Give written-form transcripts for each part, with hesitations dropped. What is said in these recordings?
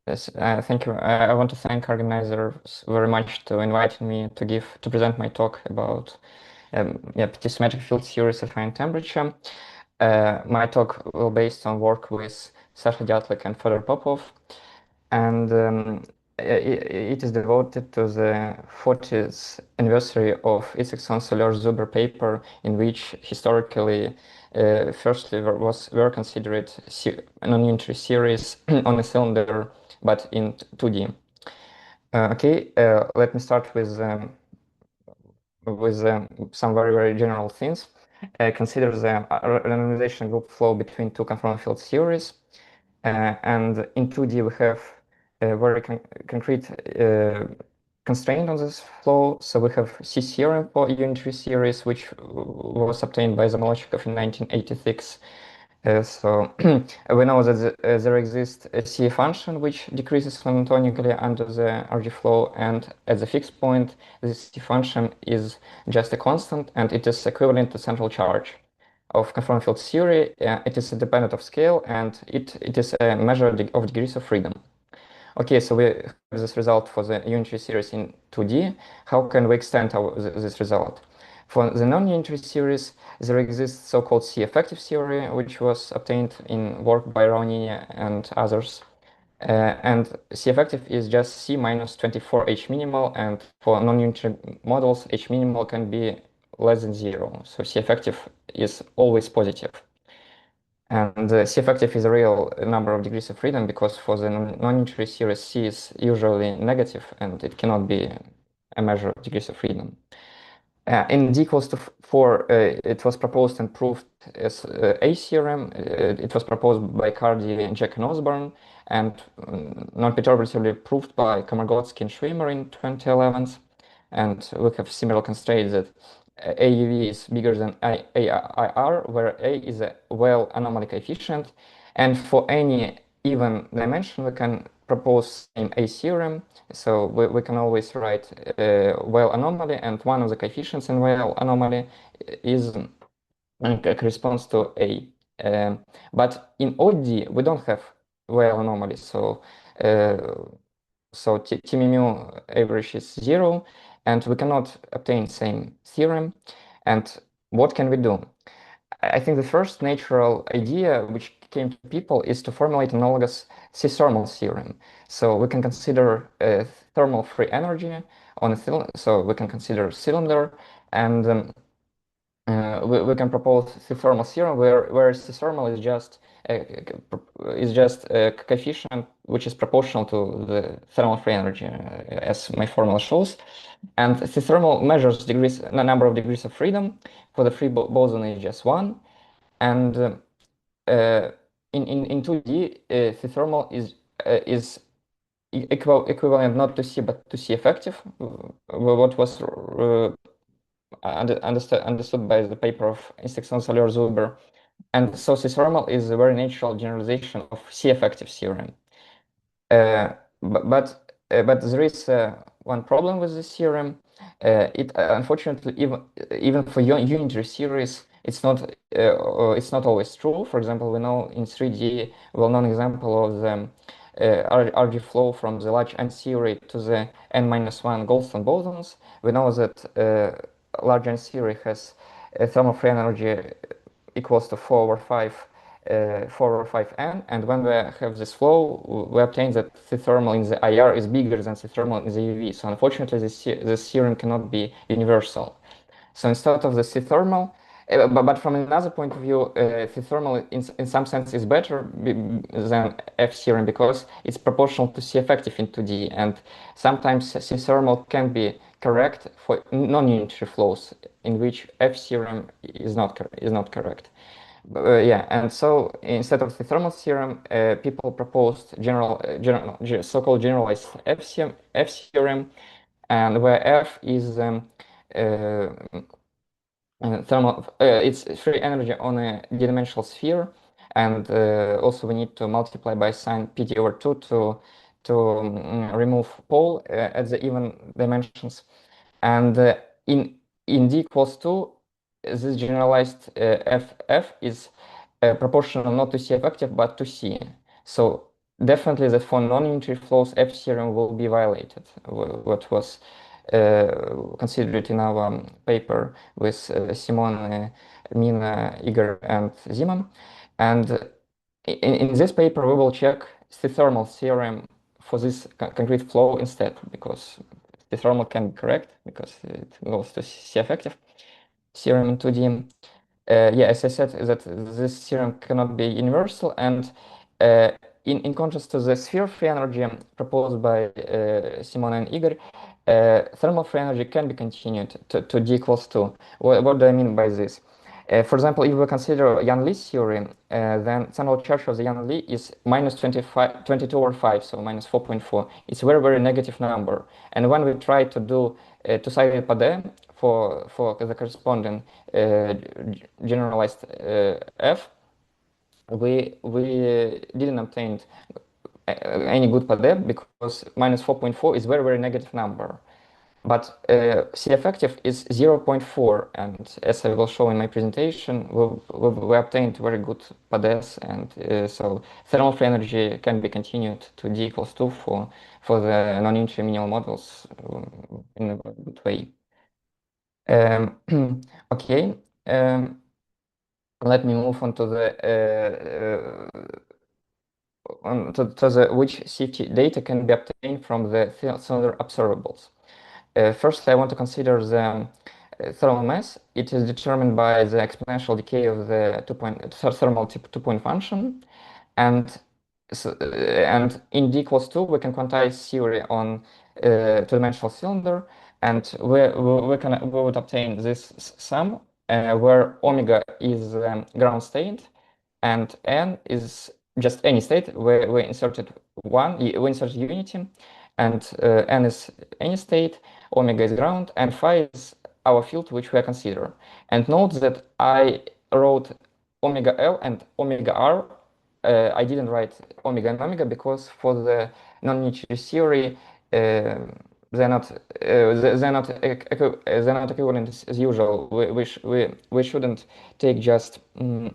Yes, thank you. I want to thank organizers very much to inviting me to present my talk about PT-symmetric field theories of finite temperature. My talk will based on work with Sasha Dyatlak and Fedor Popov, and it is devoted to the 40th anniversary of Isaacson Soler-Zuber paper, in which historically, firstly, were considered non-unitary series on a cylinder, but in 2D. Let me start with some very general things. Consider the randomization group flow between two conformal field theories. And in 2D, we have a very concrete constraint on this flow. So we have C theorem for unitary series, which was obtained by Zamolodchikov in 1986. So we know that there exists a C function which decreases monotonically under the RG flow, and at the fixed point, this C function is just a constant, and it is equivalent to central charge of conformal field theory. It is independent of scale, and it is a measure of degrees of freedom. Okay, so we have this result for the unitary series in 2D. How can we extend this result? For the non-unitary series, there exists so-called C-effective theory, which was obtained in work by Raunini and others. And C-effective is just C minus 24 H minimal, and for non-unitary models, H minimal can be less than 0. So C-effective is always positive. And C-effective is a real number of degrees of freedom, because for the non-unitary series, C is usually negative, and it cannot be a measure of degrees of freedom. In D equals to 4, it was proposed and proved as A theorem. It was proposed by Cardy, Jack, and Osborne, and non-perturbatively proved by Komargotsky and Schwimmer in 2011. And we have similar constraints that AUV is bigger than AIR, where A is a Weyl anomaly coefficient. And for any even dimension, we can propose same A theorem. So we can always write Weyl anomaly, and one of the coefficients in Weyl anomaly is corresponds to A. But in OD, we don't have Weyl anomaly, so T mu average is 0, and we cannot obtain same theorem. And what can we do? I think the first natural idea which came to people is to formulate analogous C-thermal theorem. So we can consider thermal free energy on a cylinder. So we can consider cylinder, and we can propose C-thermal theorem where C-thermal is just a coefficient which is proportional to the thermal free energy, as my formula shows. And C-thermal measures the number of degrees of freedom. For the free boson is just 1. And in 2D, C-thermal is equivalent not to C but to C effective, what was understood by the paper of Isaacson Soler-Zuber. And so C-thermal is a very natural generalization of C-effective theorem. But there is one problem with this theorem. It unfortunately, even for unitary series, it's not always true. For example, we know in 3D, well-known example of the RG flow from the large N theory to the N-1 Goldstone bosons. We know that large N theory has a thermal free energy equals to 4 over 5 n, and when we have this flow, we obtain that the thermal in the IR is bigger than the thermal in the UV. So unfortunately, this theorem cannot be universal. So instead of the C thermal, but from another point of view, C thermal in some sense is better than F theorem, because it's proportional to C effective in 2D, and sometimes C thermal can be correct for non-unitary flows in which F theorem is not correct. Yeah, and so instead of the thermal theorem, people proposed so-called generalized F theorem, and where F is thermal, it's free energy on a d-dimensional sphere, and also we need to multiply by sine pt over 2 to remove pole at the even dimensions, and in d equals 2, this generalized FF is proportional not to C effective but to C. So definitely that for non-unitary flows, F theorem will be violated, what was considered in our paper with Simone, Mina, Igor, and Zimon. And in this paper, we will check the thermal theorem for this concrete flow instead, because the thermal can be correct, because it goes to C effective theorem in 2D. Yeah, as I said, that this theorem cannot be universal, and in contrast to the sphere free energy proposed by Simon and Igor, thermal free energy can be continued to D equals 2. What do I mean by this? For example, if we consider Yang-Lee theory, then central charge of the Yang-Lee is minus 22 over 5, so minus 4.4. It's a very, very negative number. And when we try to do two-sided Padé for the corresponding generalized F, we didn't obtain any good Padé because minus 4.4 is very, very negative number. But C effective is 0.4, and as I will show in my presentation, we obtained very good PADES, and so thermal free energy can be continued to D equals 2 for the non-unitary minimal models in a good way. Okay, let me move on to the which CFT data can be obtained from the cylinder observables. First, I want to consider the thermal mass. It is determined by the exponential decay of the thermal two-point function, and and in D equals 2, we can quantize theory on two-dimensional cylinder, and we would obtain this sum where omega is ground state and n is just any state where we inserted we inserted unity, and n is any state, omega is ground, and phi is our field which we consider. And note that I wrote omega L and omega R. I didn't write omega and omega because for the non-unitary theory they're not they're not equivalent as usual. We shouldn't take just in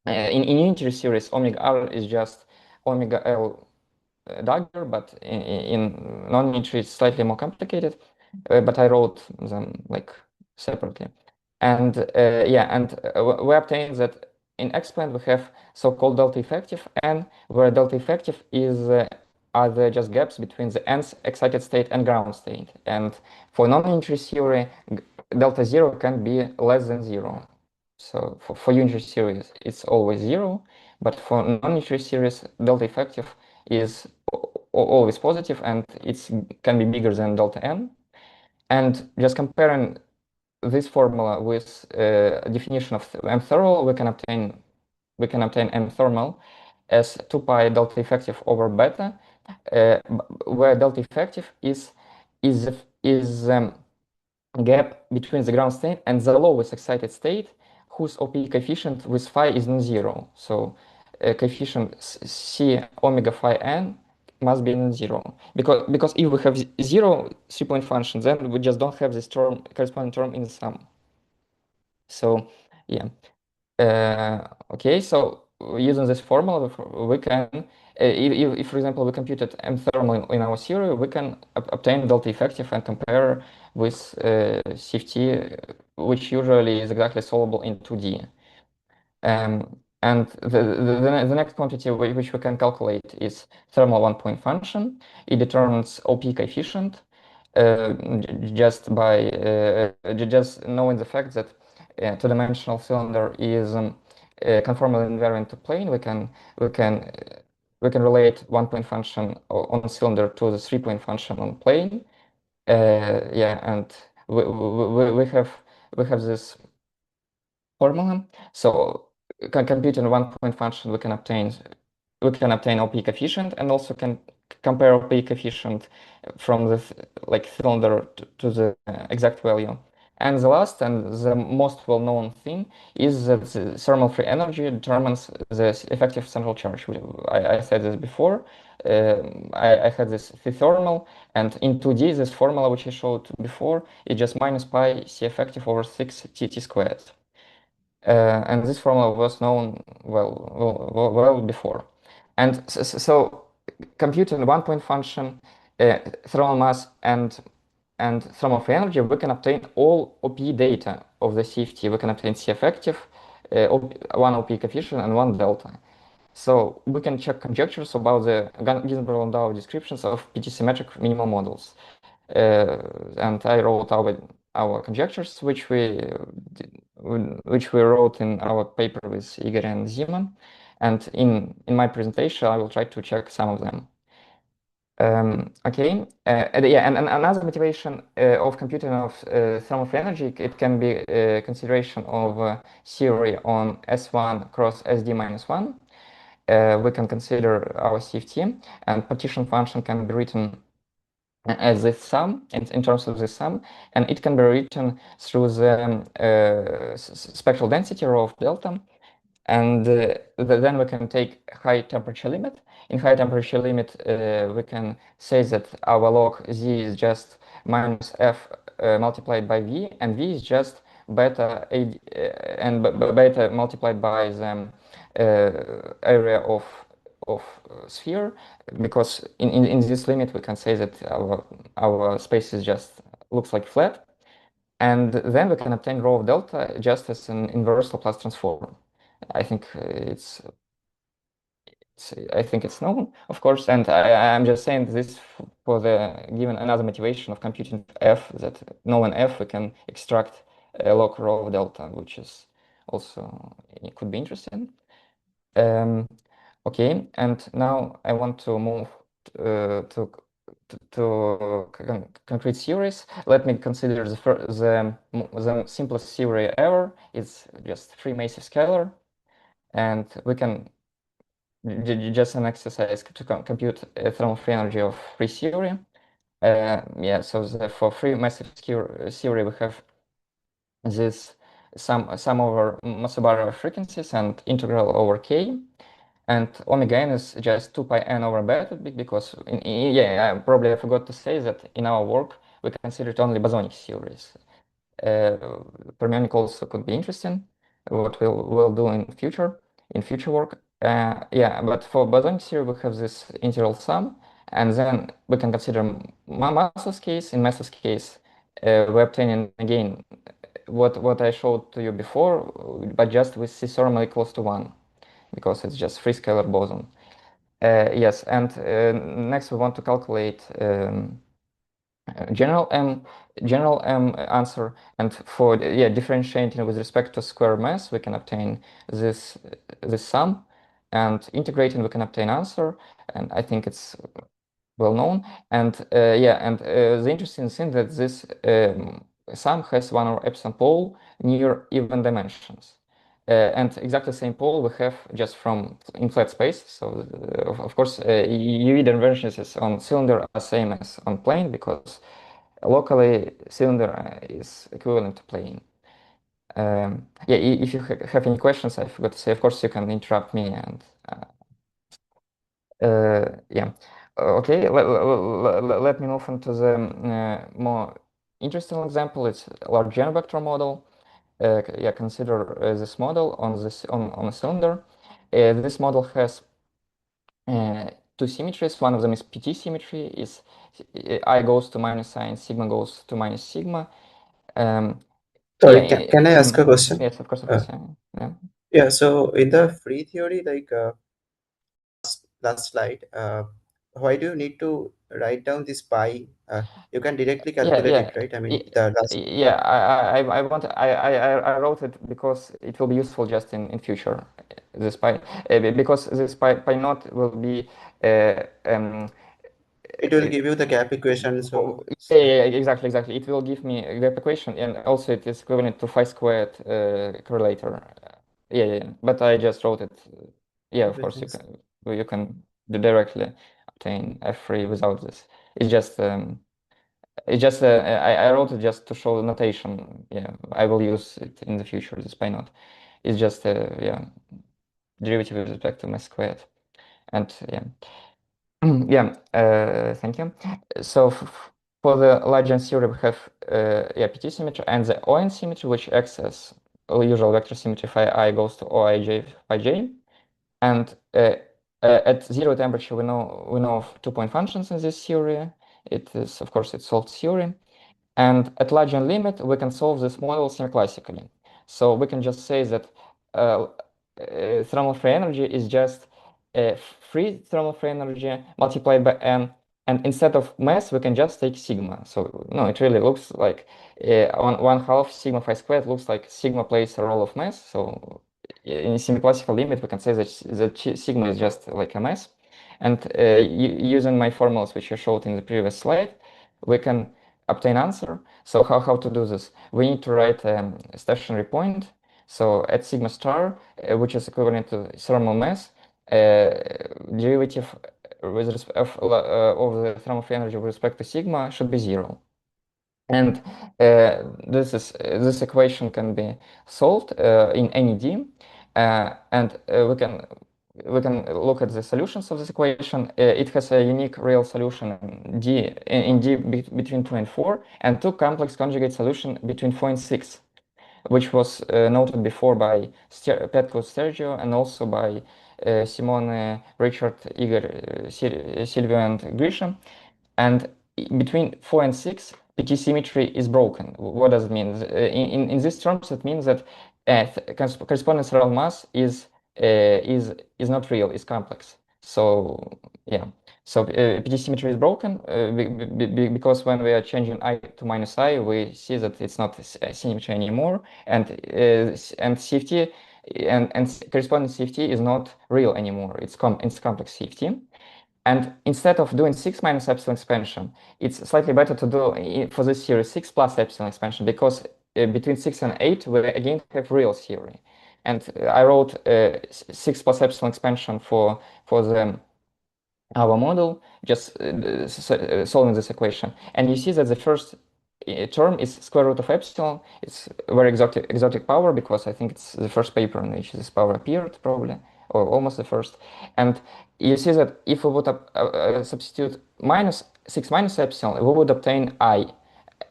unitary series omega R is just omega L dagger, but in non-unitary it's slightly more complicated. But I wrote them like separately. And yeah, and we obtained that in X-plane we have so-called delta effective n, where delta effective is are the just gaps between the nth excited state and ground state. And for non-unitary theory, delta zero can be less than zero. So for unitary series, it's always zero, but for non-unitary series, delta effective is always positive, and it can be bigger than delta n. And just comparing this formula with definition of M thermal, we can obtain M thermal as 2 pi delta effective over beta, where delta effective is gap between the ground state and the lowest excited state, whose OP coefficient with phi is non-zero. So coefficient C omega phi n must be non-zero, because if we have zero 3-point function, then we just don't have this term corresponding term in the sum. So yeah, okay. So using this formula, we can, if for example we computed M thermal in our theory, we can obtain delta effective and compare with CFT, which usually is exactly solvable in 2D. And the next quantity which we can calculate is thermal one-point function. It determines OP coefficient just by just knowing the fact that two-dimensional cylinder is conformally invariant to plane. We can relate one-point function on cylinder to the three-point function on plane. Yeah, and we have this formula. So computing one-point function, we can obtain OP coefficient, and also can compare OP coefficient from the cylinder to the exact value. And the last and the most well-known thing is that the thermal free energy determines the effective central charge. I said this before. I had this phi thermal, and in 2D, this formula which I showed before is just minus pi C effective over 6 T squared. And this formula was known well before. And so computing one-point function, thermal mass, and thermal free energy, we can obtain all OP data of the CFT. We can obtain CF active, one OP coefficient, and one delta. So we can check conjectures about the Ginzburg-Landau descriptions of PT-symmetric minimal models. And I wrote our conjectures, which we wrote in our paper with Igor and Zeman. And in my presentation, I will try to check some of them. Okay, and another motivation of computing of thermal free energy, it can be a consideration of theory on S1 cross SD minus 1. We can consider our CFT, and partition function can be written as this sum, in terms of this sum, and it can be written through the spectral density rho of delta. And then we can take high temperature limit. In high temperature limit, we can say that our log Z is just minus F multiplied by V, and V is just beta and beta multiplied by the area of sphere, because in this limit we can say that our space is just looks like flat, and then we can obtain rho of delta just as an inverse Laplace transform. I think it's known, of course, and I'm just saying this for the given another motivation of computing F, that knowing F we can extract a log rho of delta, which is also, it could be interesting. Okay, and now I want to move to concrete theories. Let me consider the simplest theory ever. It's just free massive scalar, and we can just an exercise to compute thermal free energy of free theory. Yeah, so for free massive theory we have this sum over Mossabara frequencies and integral over k. And omega n is just 2 pi n over beta, because I probably forgot to say that in our work we considered only bosonic theories. Fermionic also could be interesting, what we'll do in future work. Yeah, but for bosonic theory we have this integral sum, and then we can consider Masslow's case. In Masslow's case, we're obtaining again what I showed to you before, but just with C thermally close to 1, because it's just free scalar boson. Yes, and next we want to calculate general M answer, and for differentiating with respect to square mass, we can obtain this sum, and integrating we can obtain answer, and I think it's well known. And the interesting thing that this sum has one or epsilon pole near even dimensions. And exactly the same pole we have just from in flat space. So of course, UV divergences on cylinder are same as on plane, because locally cylinder is equivalent to plane. If you have any questions, I forgot to say, of course, you can interrupt me. And yeah, okay. Let me move on to the more interesting example. It's a large N vector model. Consider this model on a cylinder. This model has two symmetries. One of them is PT symmetry. Is I goes to minus sign, sigma goes to minus sigma. Sorry, can I ask a question? Yes, of course. Yeah. Yeah. So in the free theory, like last slide, why do you need to write down this pi? You can directly calculate it, right? I mean, the last. I wrote it because it will be useful just in future. This pi, because this pi naught will be It will give you the gap equation. So exactly. It will give me a gap equation, and also it is equivalent to phi squared correlator. But I just wrote it. Of course you can directly obtain F3 without this. It's just I wrote it just to show the notation. I will use it in the future. This pi naught. It's just derivative with respect to mass squared, and thank you. So for the Lagrange theory, we have PT-symmetry and the ON symmetry, which acts as usual vector symmetry phi I goes to OIJ phi j. And at zero temperature, we know of two-point functions in this theory. It is, of course, it's solved theory. And at Lagrange limit, we can solve this model semi-classically. So we can just say that thermal free energy is just free thermal free energy multiplied by n. And instead of mass, we can just take sigma. So no, it really looks like one half sigma phi squared looks like sigma plays a role of mass. So in semi-classical limit, we can say that sigma is just like a mass. And using my formulas, which I showed in the previous slide, we can obtain answer. So how to do this? We need to write a stationary point. So at sigma star, which is equivalent to thermal mass, derivative of the thermal free energy with respect to sigma should be zero. And this equation can be solved in any D, and we can look at the solutions of this equation. It has a unique real solution in D between 2 and 4, and two complex conjugate solution between 4 and 6, which was noted before by Petko Sergio and also by Simone, Richard, Igor, Silvio, and Grisha. And between 4 and 6, PT-symmetry is broken. What does it mean? In these terms, it means that corresponding real mass is not real, it's complex. So yeah, so PT-symmetry is broken because when we are changing I to minus I, we see that it's not a symmetry anymore, and CFT and corresponding CFT is not real anymore. It's complex CFT. And instead of doing 6 minus epsilon expansion, it's slightly better to do for this series 6 plus epsilon expansion, because between 6 and 8, we again have real theory. And I wrote 6 plus epsilon expansion for our model, just solving this equation. And you see that the first term is square root of epsilon. It's very exotic power, because I think it's the first paper in which this power appeared, probably, or almost the first. And you see that if we would substitute minus 6 minus epsilon, we would obtain I.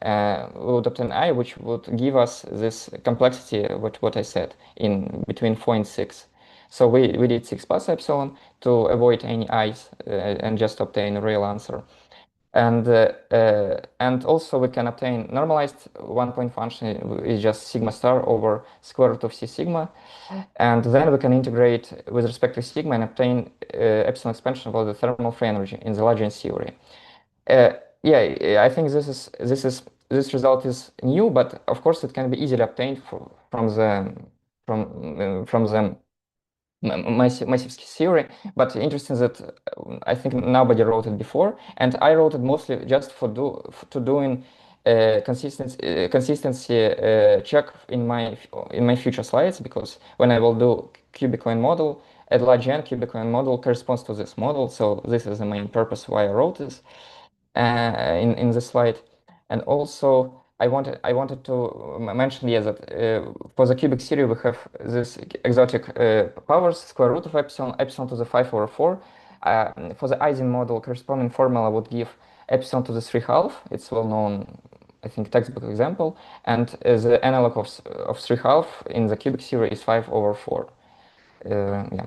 Which would give us this complexity, what I said, in between 4 and 6. So we did 6 plus epsilon to avoid any i's and just obtain a real answer. And also we can obtain normalized one-point function is just sigma star over square root of c sigma, and then we can integrate with respect to sigma and obtain epsilon expansion of the thermal free energy in the Lagrange theory. Yeah, I think this result is new, but of course it can be easily obtained from the massive theory. But interesting that I think nobody wrote it before, and I wrote it mostly just to doing consistency check in my future slides, because when I will do cubic-coin model at large n, cubic-coin model corresponds to this model. So this is the main purpose why I wrote this in the slide. And also I wanted to mention, yeah, that for the cubic series we have this exotic powers, square root of epsilon to the 5 over 4. For the Eisen model, corresponding formula would give epsilon to the 3/2. It's well known, I think, textbook example. And the analog of 3/2 in the cubic series is 5 over 4. Yeah.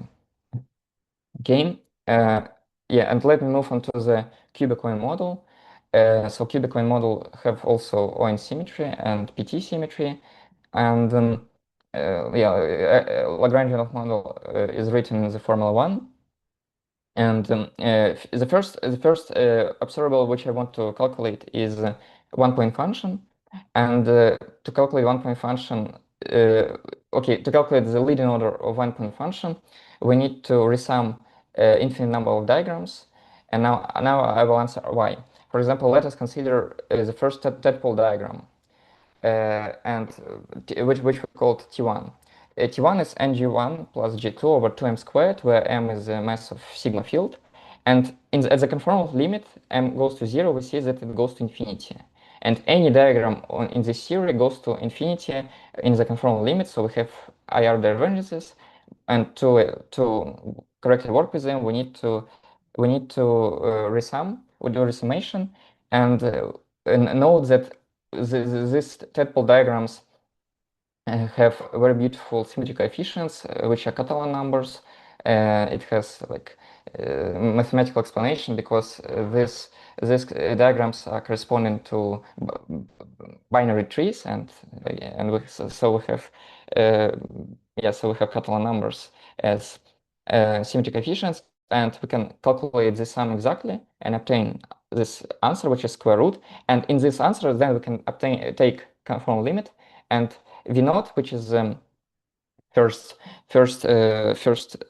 Okay. Yeah, and let me move on to the cubic-coin model. So cubic-coin model have also ON symmetry and PT symmetry, and yeah, Lagrangian model is written in the Formula 1. And the first observable which I want to calculate is one-point function. And to calculate one-point function, okay, to calculate the leading order of one-point function, we need to resum infinite number of diagrams. And now I will answer why. For example, let us consider the first tadpole diagram, which we called T1. T1 is ng1 plus g2 over 2m squared, where m is the mass of sigma field. And at the conformal limit, m goes to 0, we see that it goes to infinity. And any diagram in this series goes to infinity in the conformal limit, so we have IR divergences. And to correctly work with them, we need to resum, we do resummation, and note that these tadpole diagrams have very beautiful symmetry coefficients, which are Catalan numbers. It has like mathematical explanation, because these diagrams are corresponding to binary trees, and so we have Catalan numbers as symmetry coefficients, and we can calculate this sum exactly and obtain this answer, which is square root. And in this answer, then we can take conformal limit, and v naught, which is first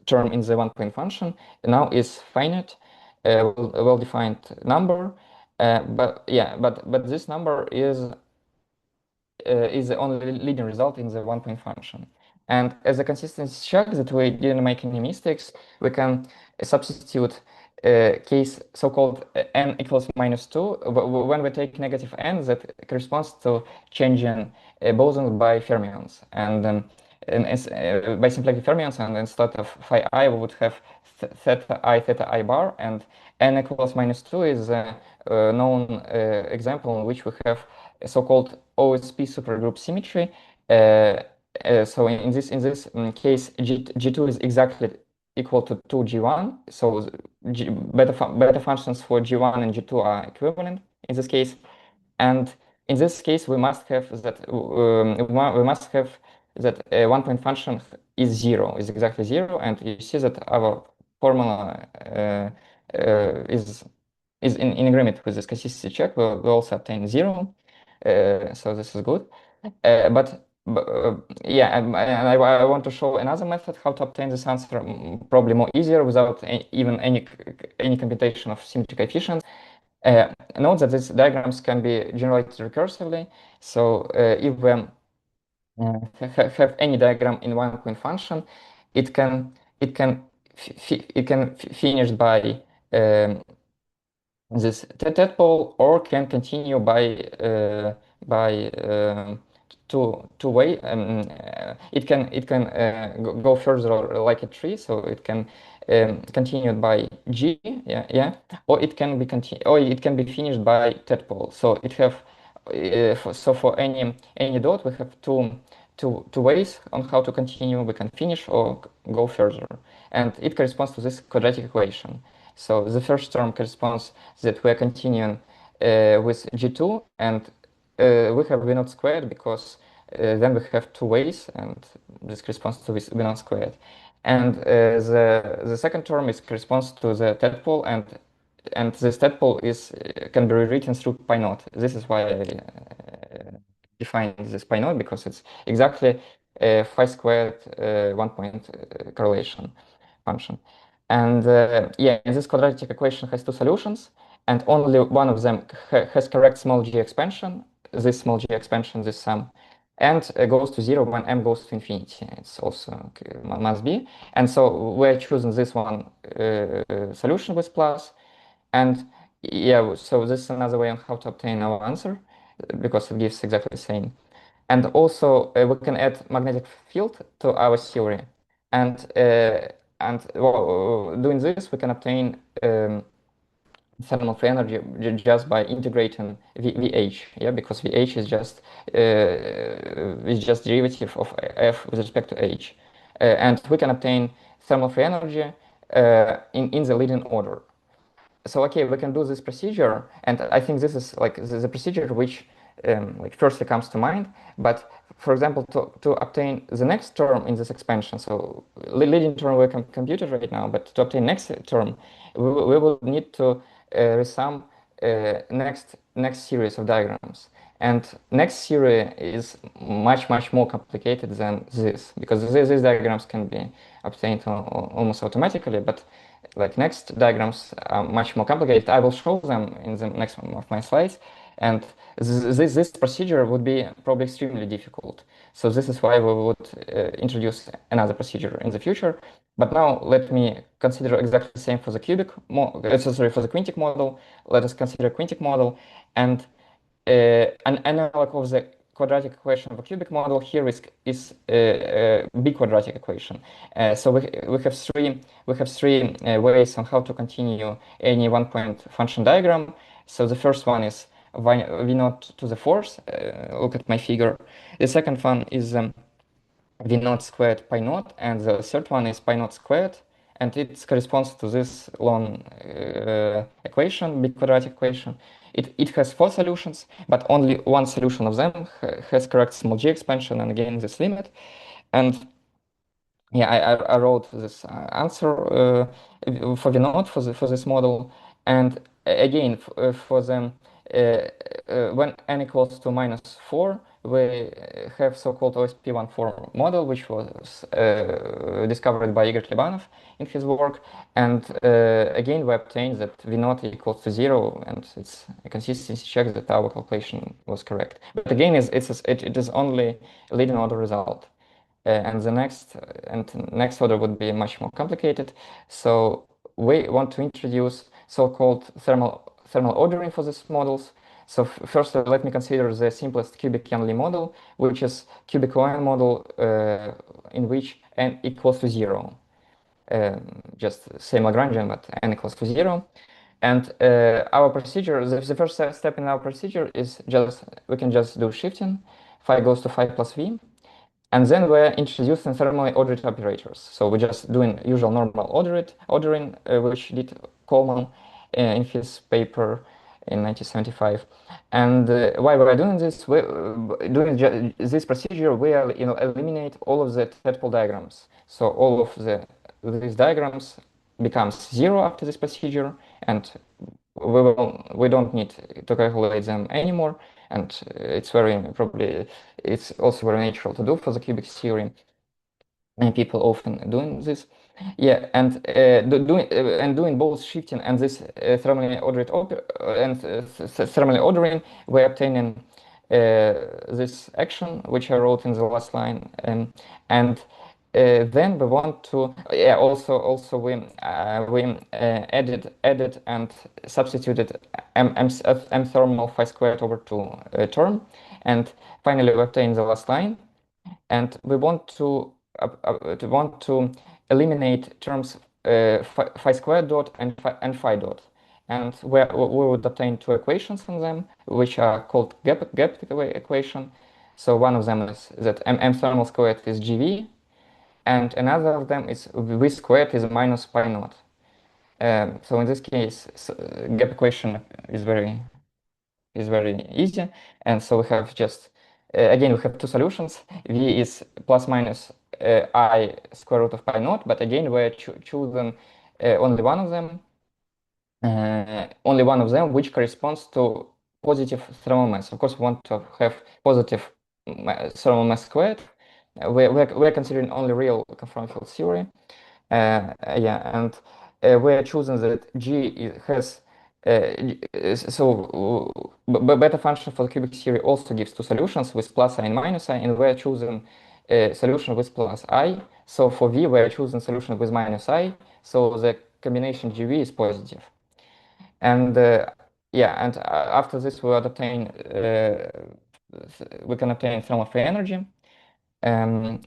term in the one-point function, now is finite, well-defined number. But this number is the only leading result in the one-point function. And as a consistency check that we didn't make any mistakes, we can substitute case so-called n equals -2 when we take negative n, that corresponds to changing bosons by fermions. And by simplifying fermions, and instead of phi I, we would have theta I bar, and n equals -2 is a known example in which we have a so-called OSP supergroup symmetry. So in this case, G2 is exactly equal to 2G1. So beta functions for G1 and G2 are equivalent in this case. And in this case, we must have that one-point function is 0, is exactly 0. And you see that our formula is in agreement with this consistency check. We also obtain 0. So this is good. Yeah, and I want to show another method how to obtain this answer, probably more easier without even any computation of symmetry coefficients. Note that these diagrams can be generated recursively. So if we have any diagram in one-point function, it can finish by this tadpole, or can continue by two way. It can go further like a tree, so it can continue by G, or it can be finished by tadpole. So it have so for any dot, we have two ways on how to continue. We can finish or go further, and it corresponds to this quadratic equation. So the first term corresponds that we are continuing with G2, and we have V naught squared, because then we have two ways, and this corresponds to this V naught squared. And the second term corresponds to the tadpole, and this tadpole can be rewritten through pi naught. This is why I define this pi naught, because it's exactly phi squared one-point correlation function. And this quadratic equation has two solutions, and only one of them has correct small g expansion, this small g expansion, this sum, and goes to 0 when m goes to infinity. It's also must be. And so we're choosing this one solution with plus. And yeah, so this is another way on how to obtain our answer, because it gives exactly the same. And also we can add magnetic field to our theory. And doing this, we can obtain thermal free energy just by integrating VH, because VH is just derivative of F with respect to H, and we can obtain thermal free energy in the leading order. So okay, we can do this procedure, and I think this is like the procedure which firstly comes to mind. But for example, to obtain the next term in this expansion, so leading term we can compute it right now, but to obtain next term, we will need to resum next series of diagrams. And next series is much more complicated than this, because these diagrams can be obtained almost automatically, but like next diagrams are much more complicated. I will show them in the next one of my slides, and this procedure would be probably extremely difficult. So this is why we would introduce another procedure in the future. But now let me consider exactly the same for the for the quintic model. Let us consider quintic model, and an analog of the quadratic equation of a cubic model here is a big quadratic equation. So we have three ways on how to continue any one-point function diagram. So the first one is v naught to the fourth. Look at my figure. The second one is v naught squared pi naught, and the third one is pi naught squared. and it corresponds to this long equation, big quadratic equation. It has 4 solutions, but only one solution of them has correct small g expansion, and again this limit. And yeah, I wrote this answer for the node for this model, and again for them when n equals to -4, we have so-called OSP14 model, which was discovered by Igor Klebanov in his work, and again we obtained that v naught equals to 0, and it's a consistency check that our calculation was correct. But again, it is only a leading order result. And the next order would be much more complicated. So we want to introduce so-called thermal ordering for these models. So first, let me consider the simplest cubic Yanli model, which is cubic ON model in which n equals to 0. Just same Lagrangian, but n equals to 0. And our procedure, the first step in our procedure is we can just do shifting. Phi goes to phi plus v. And then we're introducing thermally ordered operators. So we're just doing usual normal ordering, which did Coleman in his paper in 1975. And while we're doing this, doing this procedure, we eliminate all of the tadpole diagrams. So all of these diagrams becomes 0 after this procedure, and we don't need to calculate them anymore. And it's also very natural to do for the cubic theory, and people often doing this. Yeah, and doing both shifting and this thermally ordering, we're obtaining this action which I wrote in the last line, and then we want to also we added and substituted m thermal phi squared over 2 term, and finally we obtain the last line, and we want to eliminate terms phi squared dot and phi dot, and we would obtain 2 equations from them, which are called gap equation. So one of them is that m thermal squared is GV, and another of them is v squared is minus pi naught. So in this case, gap equation is very easy, and so we have just again we have 2 solutions. V is plus minus I square root of pi naught, but again we're choosing only one of them, which corresponds to positive thermal mass. Of course, we want to have positive thermal mass squared. We're considering only real conformal field theory. And we're choosing that G has beta function for the cubic theory also gives 2 solutions with plus I and minus I, and we're choosing a solution with plus I. So for V, we're choosing solution with minus I. So the combination GV is positive. And after this, we can obtain thermal free energy. And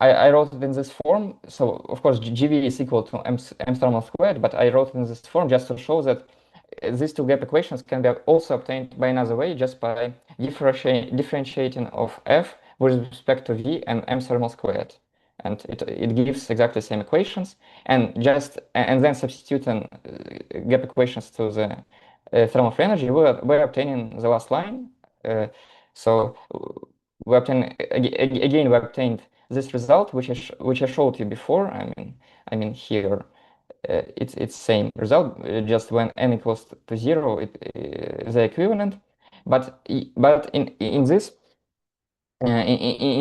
I wrote it in this form. So of course, GV is equal to m thermal squared, but I wrote it in this form just to show that these 2 gap equations can be also obtained by another way, just by differentiating of F with respect to V and m thermal squared. And it gives exactly the same equations, and then substituting gap equations to the thermal free energy, we're obtaining the last line. So we obtained this result, which I showed you before. I mean here it's same result, just when n equals to 0, the equivalent. But in this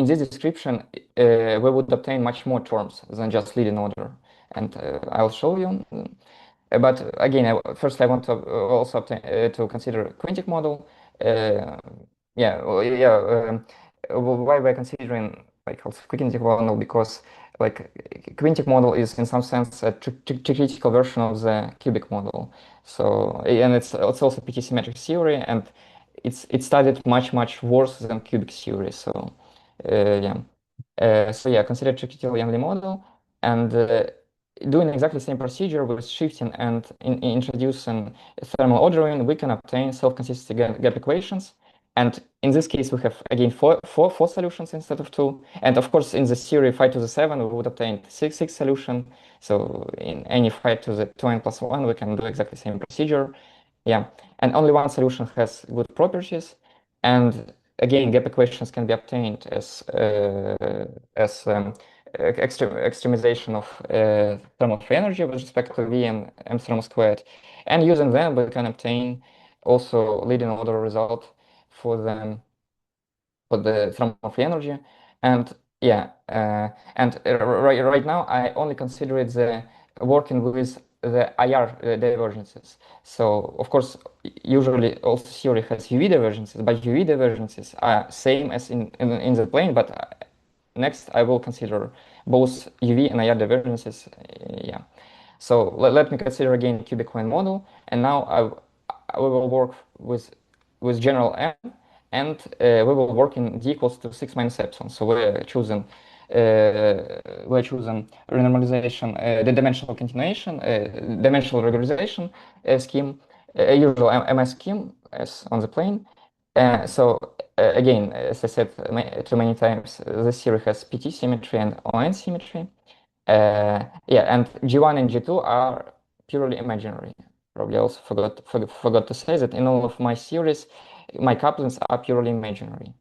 description, we would obtain much more terms than just leading order, and I'll show you. But again, first I want to also obtain, to consider quintic model. Why we're considering like also quintic model, because like quintic model is in some sense a critical version of the cubic model. So and it's also PT-symmetric theory, and it's studied much worse than cubic theory. So consider critical Yanli model, and doing exactly the same procedure with shifting and introducing thermal ordering, we can obtain self-consistent gap equations. And in this case, we have again four solutions instead of two. And of course, in the theory 5 to the 7, we would obtain six solution. So in any 5 to the 2n plus 1, we can do exactly the same procedure. Yeah, and only one solution has good properties. And again, gap equations can be obtained as extremization of thermal free energy with respect to V and m thermal squared. And using them, we can obtain also leading order result for the thermal free energy. And yeah, right now I only consider it the working with the IR divergences. So of course, usually also theory has UV divergences, but UV divergences are same as in the plane. But next I will consider both UV and IR divergences. Yeah. So let me consider again cubic coin model, and now we will work with general M, and we will work in d equals to 6 minus epsilon. So we're choosing renormalization, the dimensional continuation, dimensional regularization scheme, usual MS scheme as on the plane. Again, as I said too many times, this theory has PT symmetry and ON symmetry. Yeah, and G1 and G2 are purely imaginary. Probably also forgot to say that in all of my series, my couplings are purely imaginary.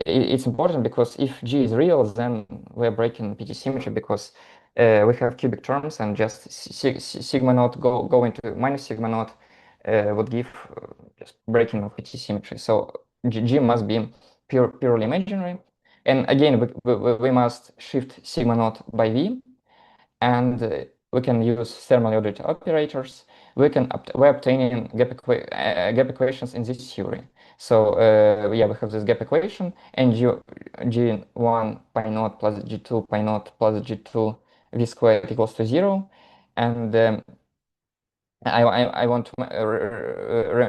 It's important because if G is real, then we're breaking PT symmetry because we have cubic terms, and just sigma naught go into minus sigma naught would give just breaking of PT symmetry. So G must be purely imaginary. And again, we must shift sigma naught by V, and we can use thermal ordered operators. We're obtaining gap equations in this theory. So yeah, we have this gap equation, and G1 pi naught plus G2 pi naught plus G2 V squared equals to 0. And I want to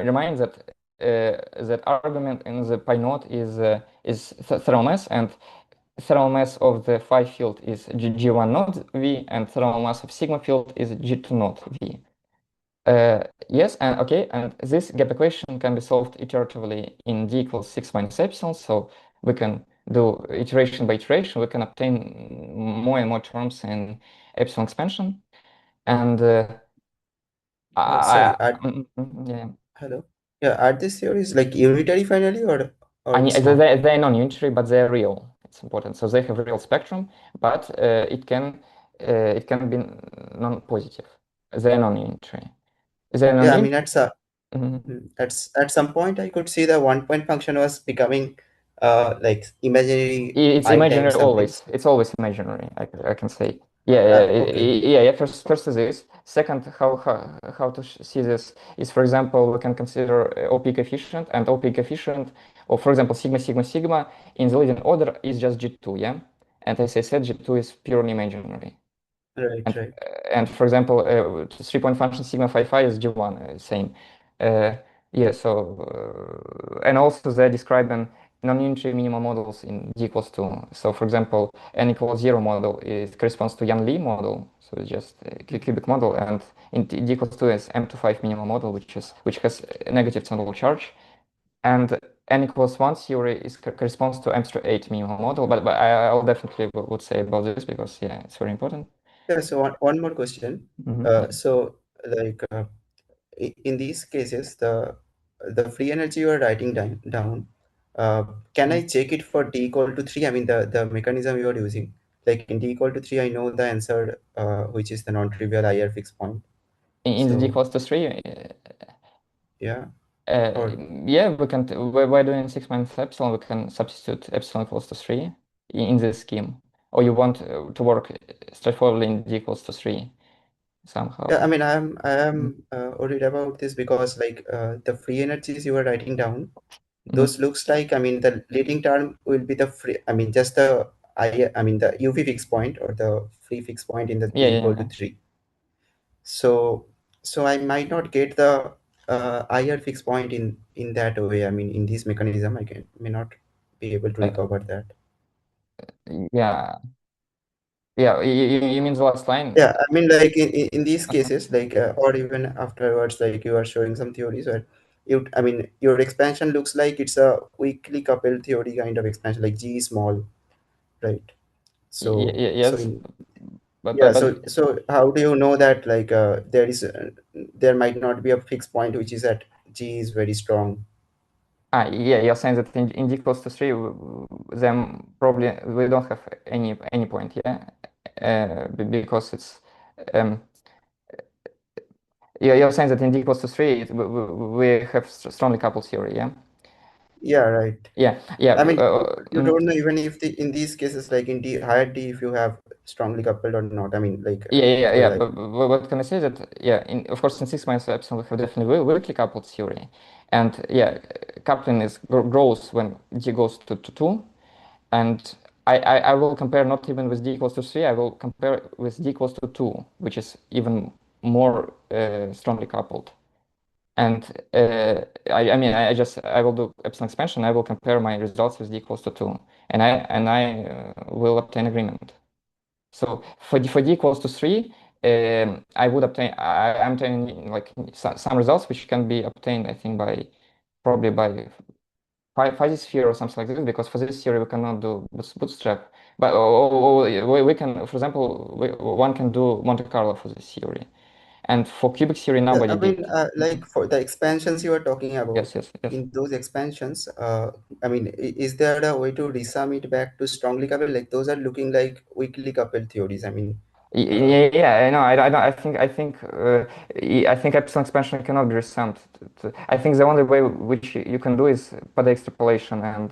remind that that argument in the pi naught is thermal mass, and thermal mass of the phi field is G1 naught V, and thermal mass of sigma field is G2 naught V. Yes, and okay, and this gap equation can be solved iteratively in d equals 6 minus epsilon, so we can do iteration by iteration, we can obtain more and more terms in epsilon expansion. And Sorry, yeah. hello. Yeah, are these theories like unitary finally or I mean, it's not? they're non-unitary, but they're real. It's important. So they have real spectrum, but it can be non-positive. They're non-unitary. They're Yeah, I non-unitary. mean at some point I could see the 1 point function was becoming like imaginary It's I times imaginary something. always. It's always imaginary. I can say. Yeah, Okay, yeah. First is this. Second, how to see this is, for example, we can consider OP coefficient, and OP coefficient, or for example, sigma sigma sigma in the leading order is just G2. Yeah, and as I said, G2 is purely imaginary. right, And right. for example, 3-point function sigma phi phi is G1, same. Uh, yeah, so and also they're describing non-unitary minimal models in d equals 2. So for example, n equals 0 model is corresponds to Yan-Li model, so it's just a cubic model, and in d equals 2 is m to 5 minimal model, which has a negative central charge, and n equals 1 theory is corresponds to m to 8 minimal model. But I'll definitely would say about this because yeah, it's very important. Yeah, so one more question. Yeah. So like in these cases, the free energy you are writing down, can I Mm. check it for d equal to 3? I mean the mechanism you are using. Like in d equal to 3, I know the answer, which is the non-trivial IR fixed point. In the d So equals to 3, yeah, uh, or yeah, we can, by doing 6 minus epsilon, we can substitute epsilon equals to 3 in this scheme. Or you want to work straightforwardly in d equals to 3 yeah, I somehow. mean I Mhm. am worried about this because like the free energies you are writing down, Mhm. those looks like, I mean the leading term will be the free, I mean just the I mean the UV fixed point or the free fixed point in the Yeah, d equal to yeah. 3. So I might not get the IR fixed point in that way. I mean in this mechanism I can may not be able to Uh, recover that. yeah, yeah. You mean the last line? Yeah, I mean like in these Uh-huh. cases like or even afterwards like you are showing some theories where I mean, your expansion looks like it's a weakly coupled theory kind of expansion, like G small, right? So Yes, in but yeah, but so how do you know that like there might not be a fixed point which is at G is very strong? yeah, you're saying that in d equals to 3, then probably we don't have any point, yeah, because it's um, yeah, you're saying that in d equals to 3, we have strongly coupled theory, yeah, Yeah, right. yeah. I mean, you don't know even if in these cases, like in D, higher D, if you have strongly coupled or not. I mean, like, Yeah. like, But what can I say that of course in 6 - epsilon we have definitely weakly coupled theory, and coupling grows when d goes to 2, and I will compare not even with d equals to 3, I will compare with d equals to 2, which is even more strongly coupled. And I will do epsilon expansion. I will compare my results with d equals to 2, and I will obtain agreement. So for d equals to 3, I'm obtaining like some results which can be obtained, I think, by probably by Fuzzy sphere or something like this, because for this theory we cannot do bootstrap. But we can, for example, one can do Monte Carlo for this theory. And for cubic theory, yeah, nobody I did. mean, like for the expansions you are talking about, Yes. in those expansions, I mean, is there a way to resum it back to strongly coupled? Like those are looking like weakly coupled theories. I mean, uh, Yeah, I know. I think epsilon expansion cannot be resummed. I think the only way which you can do is Padé extrapolation and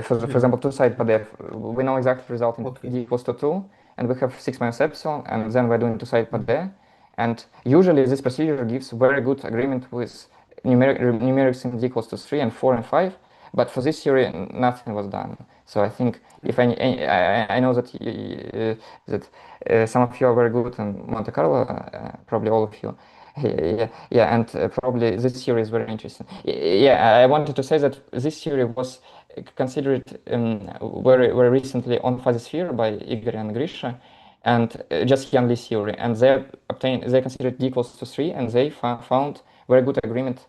for mhm. example two-side Padé. We know exactly result in Okay. d equals to 2, and we have 6 minus epsilon, and then we're doing two-side Padé. And usually this procedure gives very good agreement with numerics in d equals to 3 and 4 and 5. But for this theory, nothing was done. So I think if I know that some of you are very good in Monte Carlo, probably all of you. And probably this theory is very interesting. Yeah, I wanted to say that this theory was considered very recently on fuzzy sphere by Igor and Grisha, and just Young Lee theory, and they considered d equals to 3, and they found very good agreement,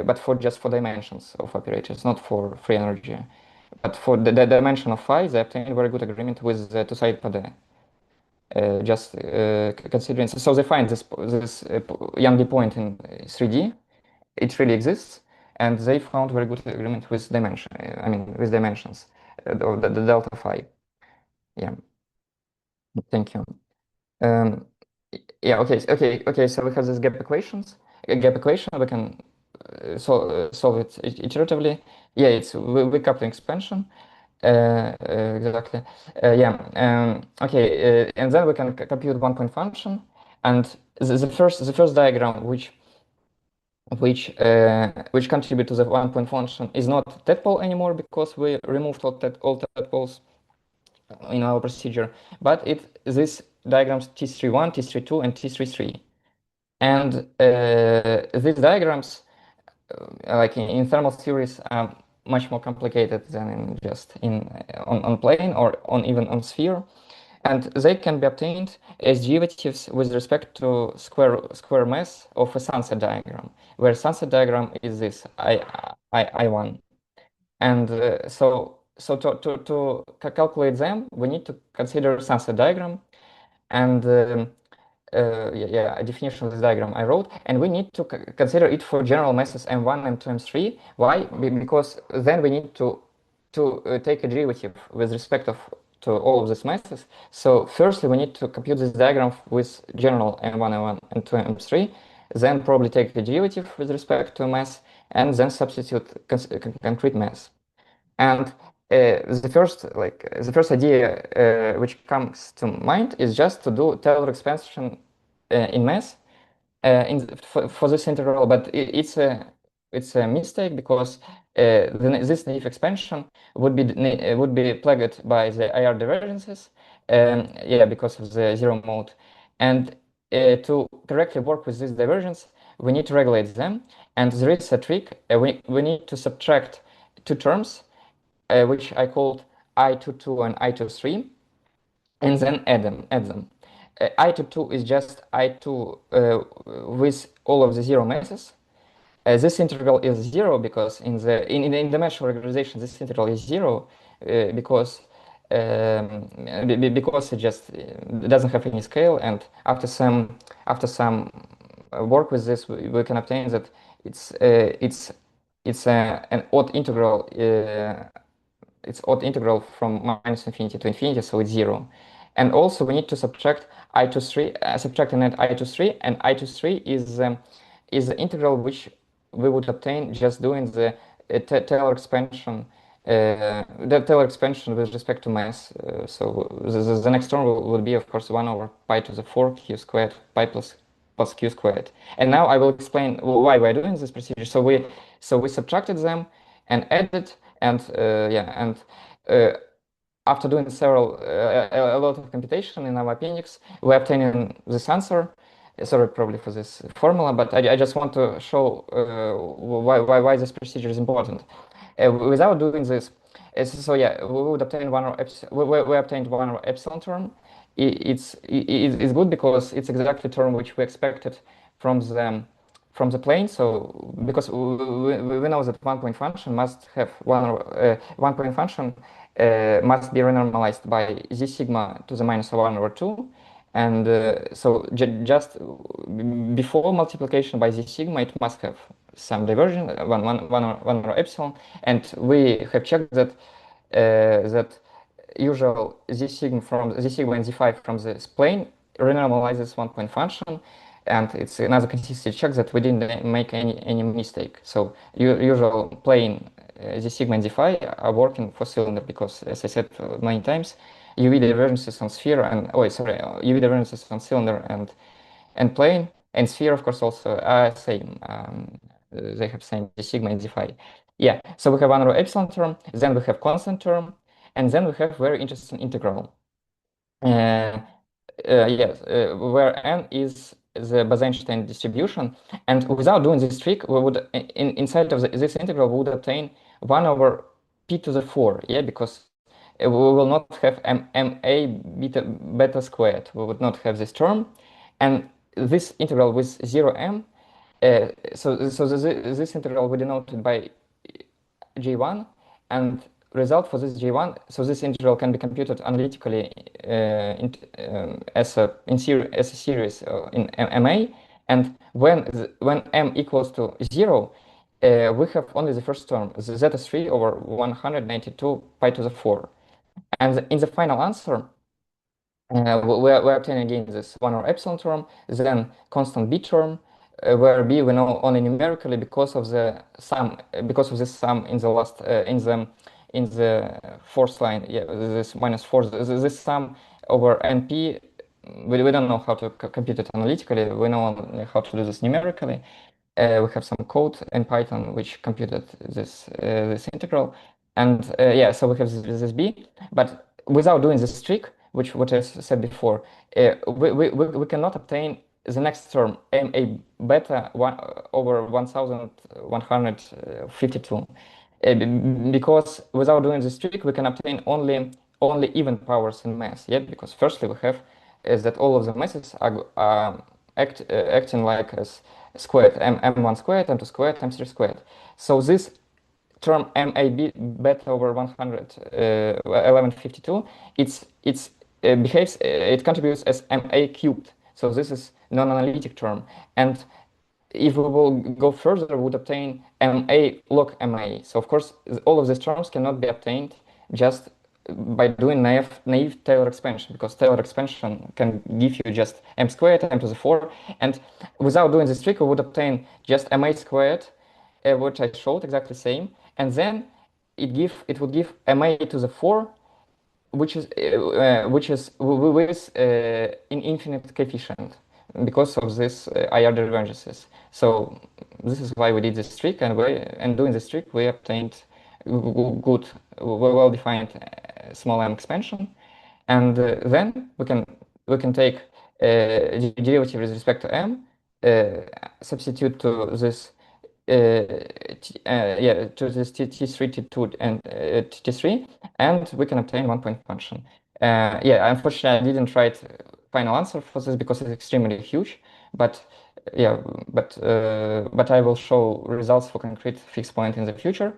but for just for dimensions of operators, not for free energy. But for the dimension of phi, they obtained very good agreement with the two-side Padé. Just considering, so they find this Young point in 3D, it really exists, and they found very good agreement with dimension. I mean, with dimensions, the delta phi. Yeah, thank you. Um, yeah, okay. So we have this gap equations. A gap equation we can solve it iteratively. Yeah, it's with coupling expansion. Exactly. And then we can compute one-point function. And the first diagram which contribute to the one-point function is not tadpole anymore because we removed all tadpoles in our procedure, but this diagrams T31, T32, and T33. And these diagrams, like in thermal theories, are much more complicated than in just on plane or on even on sphere, and they can be obtained as derivatives with respect to square mass of a sunset diagram, where sunset diagram is this I1. And to calculate them, we need to consider sunset diagram, and a definition of this diagram I wrote, and we need to consider it for general masses m1, m2, m3. Why? Because then we need to take a derivative with respect to all of these masses. So firstly, we need to compute this diagram with general m1, m1, m2, m3, then probably take a derivative with respect to mass, and then substitute concrete mass. And the first idea which comes to mind is just to do Taylor expansion in mass for this interval, but it's a mistake because this naive expansion would be plagued by the IR divergences, because of the zero mode, and to correctly work with this divergence, we need to regulate them, and there is a trick. We need to subtract two terms which I called I22 and I23, and then add them. I22 is just I2 with all of the zero masses, This integral is zero because in the mesh regularization this integral is zero because because it just doesn't have any scale, and after some work with this we can obtain that it's an odd integral. It's odd integral from minus infinity to infinity, so it's zero. And also we need to subtract I to 3, subtract and add I to 3, and I to 3 is the integral which we would obtain just doing the Taylor expansion, the Taylor expansion with respect to mass. So the next term will be, of course, 1 over pi to the 4 q squared pi plus q squared. And now I will explain why we're doing this procedure. So we subtracted them and added, and uh, after doing a lot of computation in our appendix, we're obtaining this answer. Sorry, probably for this formula, but I just want to show why this procedure is important. Without doing this, so yeah, we would obtain we obtained one over epsilon term. It's good because it's exactly the term which we expected from the plane. So because we know that one-point function must have one-point function must be renormalized by z sigma to the minus 1 over 2. And so just before multiplication by z sigma, it must have some divergence, one over epsilon. And we have checked that that usual z sigma and z5 from this plane renormalizes one-point function. And it's another consistency check that we didn't make any mistake. So usual plane z sigma and z5 are working for cylinder because, as I said many times, UV divergences on sphere and UV divergences on cylinder and plane and sphere, of course, also are same. They have same z sigma and z5. Yeah. So we have one row epsilon term, then we have constant term, and then we have very interesting integral. Yes, where n is the Bose-Einstein distribution, and without doing this trick, we would inside of this integral we would obtain 1 over p to the 4. Yeah, because we will not have ma beta squared. We would not have this term, and this integral with 0m. So this integral we denoted by J1, and result for this J1, so this integral can be computed analytically as a series in MA, and when m equals to 0, we have only the first term, the zeta3 over 192 pi to the 4. And in the final answer, we're obtaining again this 1 over epsilon term, then constant b term, where b we know only numerically because of the sum, because of this sum in the last in the fourth line. Yeah, this minus 4. This sum over np. We don't know how to compute it analytically. We know only how to do this numerically. We have some code in Python which computed this integral, and yeah, so we have this b, but without doing this trick, which what I said before, we cannot obtain the next term ma beta 1 over 1152, because without doing this trick we can obtain only even powers in mass. Yeah, because firstly we have is that all of the masses are acting like as squared, m1 squared, m2 squared, m3 squared. So this term MAB beta over 1152, it contributes as MA cubed. So this is non-analytic term. And if we will go further, we would obtain MA log MA. So of course, all of these terms cannot be obtained just by doing naive Taylor expansion, because Taylor expansion can give you just m squared, m to the 4, and without doing this trick, we would obtain just ma squared, which I showed exactly the same, and then it would give ma to the 4, which is with an infinite coefficient because of this IR divergences. So this is why we did this trick, and doing this trick we obtained good, well-defined small m expansion, and then we can take derivative with respect to m, substitute to this to this t3, t2, and t3, and we can obtain one-point function. Yeah, unfortunately, I didn't write final answer for this because it's extremely huge, but yeah, but I will show results for concrete fixed point in the future.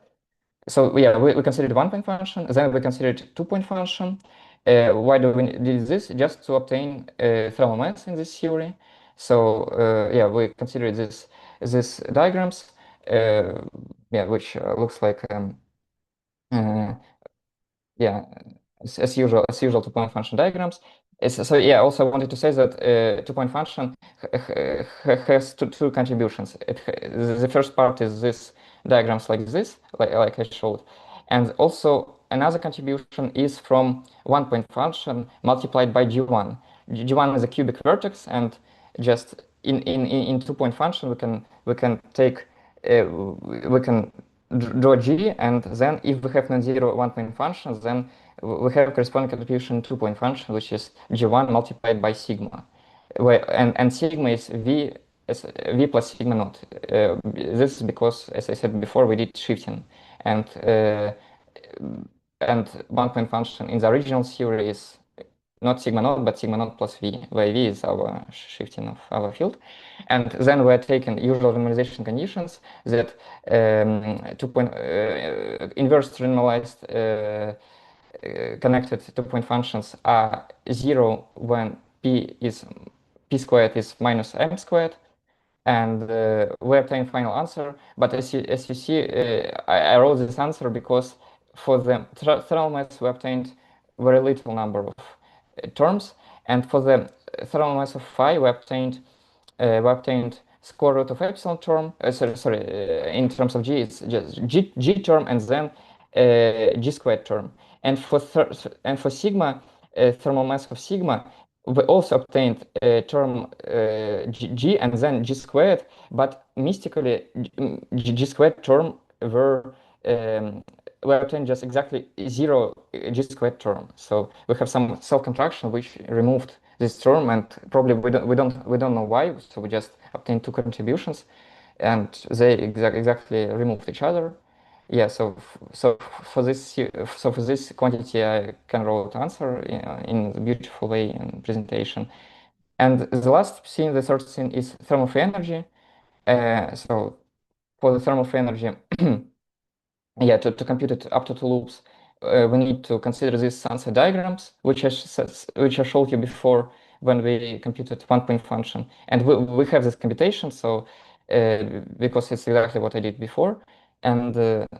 So yeah, we considered one-point function, then we considered two-point function. Why do we did this? Just to obtain thermal mass in this theory. So yeah, we considered this diagrams, yeah, which looks like uh, yeah, as usual two-point function diagrams. So yeah, also I wanted to say that two-point function has two contributions. The first part is this diagrams like this, like I showed, and also another contribution is from one-point function multiplied by g1. G1 is a cubic vertex, and just in two-point function we can take we can draw g, and then if we have non-zero one-point functions, then we have corresponding contribution two-point function, which is g1 multiplied by sigma, where and sigma is v plus sigma naught. This is because, as I said before, we did shifting, and one-point function in the original theory is not sigma naught, but sigma naught plus v, where v is our shifting of our field. And then we're taking usual normalization conditions that inverse normalized connected two-point functions are zero when p squared is minus m squared, and we obtain final answer. But as you see, I wrote this answer because for the thermal mass we obtained very little number of terms, and for the thermal mass of phi we obtained square root of epsilon term. In terms of g, it's just g term and then g squared term. And for sigma, thermal mass of sigma, we also obtained a term g and then g squared, but mystically g squared term we obtained just exactly zero g squared term. So we have some self-contraction which removed this term, and probably we don't know why. So we just obtained two contributions, and they exactly removed each other. Yeah. So for this quantity, I can write answer in a beautiful way in presentation. And the last thing, the third thing, is thermal free energy. So for the thermal free energy, yeah, to compute it up to two loops, we need to consider these Sansa diagrams, which I showed you before when we computed one-point function. And we have this computation, so because it's exactly what I did before. And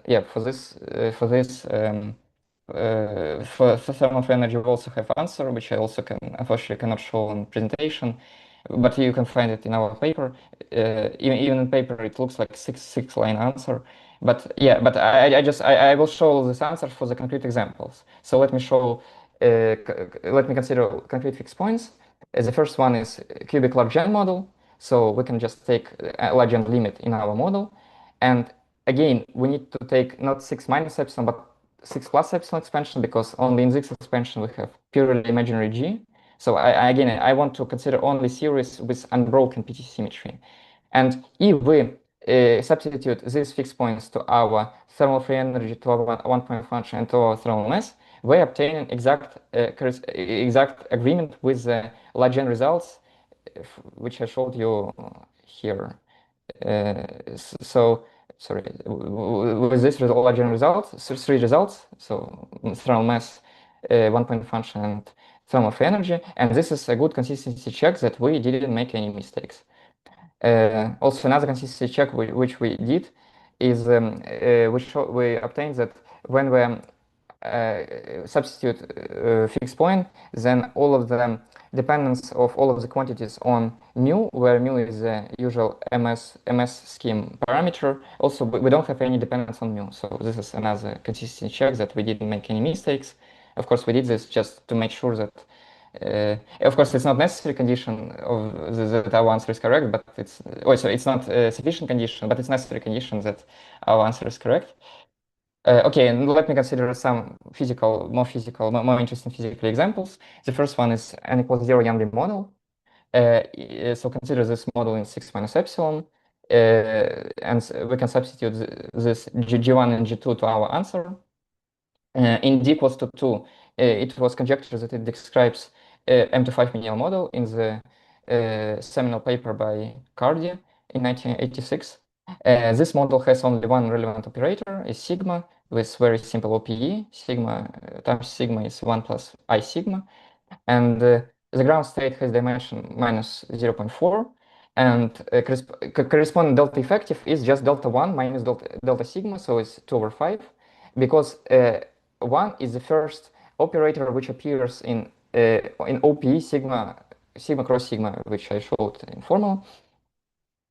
yeah, for thermal free energy, we also have answer, which I also unfortunately cannot show in presentation, but you can find it in our paper. Even in paper, it looks like six line answer. But yeah, but I will show this answer for the concrete examples. So let me consider concrete fixed points. The first one is cubic Lagrange model. So we can just take a Lagrange limit in our model, and again we need to take not 6 minus epsilon but 6 plus epsilon expansion, because only in this expansion we have purely imaginary g. So I want to consider only series with unbroken PT-symmetry. And if we substitute these fixed points to our thermal free energy, to our one-point function, and to our thermal mass, we obtain an exact agreement with the Lagrange results, which I showed you here. So sorry, with this Lagrange results, three results, so thermal mass, one-point function, and thermal free energy, and this is a good consistency check that we didn't make any mistakes. Also, another consistency check which we did is we obtained that when we substitute fixed point, then all of the dependence of all of the quantities on mu, where mu is the usual MS scheme parameter. Also, we don't have any dependence on mu. So this is another consistency check that we didn't make any mistakes. Of course, we did this just to make sure that of course, it's not necessary condition of that our answer is correct, but it's not a sufficient condition, but it's necessary condition that our answer is correct. Okay, and let me consider some more interesting physical examples. The first one is n equals 0 Young model. So consider this model in 6 minus epsilon, and we can substitute this G1 and G2 to our answer. In d equals to 2, it was conjectured that it describes M to 5 Meniel model in the seminal paper by Cardi in 1986. This model has only one relevant operator, is sigma, with very simple OPE. Sigma times sigma is 1 plus I sigma. And the ground state has dimension minus 0.4. And corresponding delta effective is just delta 1 minus delta sigma, so it's 2 over 5. Because 1 is the first operator which appears in OPE sigma cross sigma, which I showed in formula.